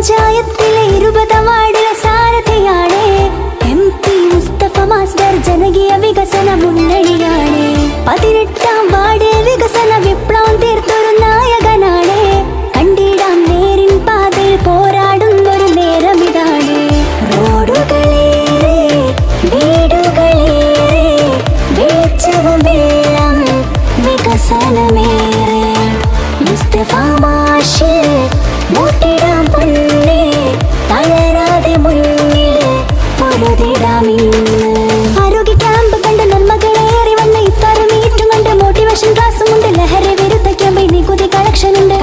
പഞ്ചായത്തിലെ 20 വാർഡിലെ സാരഥിയാണ് MP Mustafa master. ജനകീയ വികസന മുന്നണിയാണ്. 18ാം വാർഡിൽ വികസന വിപ്ലവം തീർത്തൊരു നായകനാണ്. കണ്ടിടാം നേരിൻ പാതയിൽ പോരാടുന്നൊരു നേരമിതാണ്. റോഡുകളേറെ വീടുകളേറെ വെളിച്ചവും വെള്ളം വികസനമേറെ. മുസ്തഫ മാഷിൽ വോട്ടിടാം പൊന്നേ, തളരാതെ മുന്നിൽ പൊരുതിടാം ഇന്ന്. ആരോഗ്യ ക്യാമ്പ് കണ്ട് നന്മകളേറി വന്ന ഇഫ്താർ മീറ്റും കണ്ട് മോട്ടിവേഷൻ ക്ലാസ്സും ഉണ്ട്. ലഹരി വിരുദ്ധ ക്യാമ്പിൽ നികുതി കളക്ഷൻ ഉണ്ട്.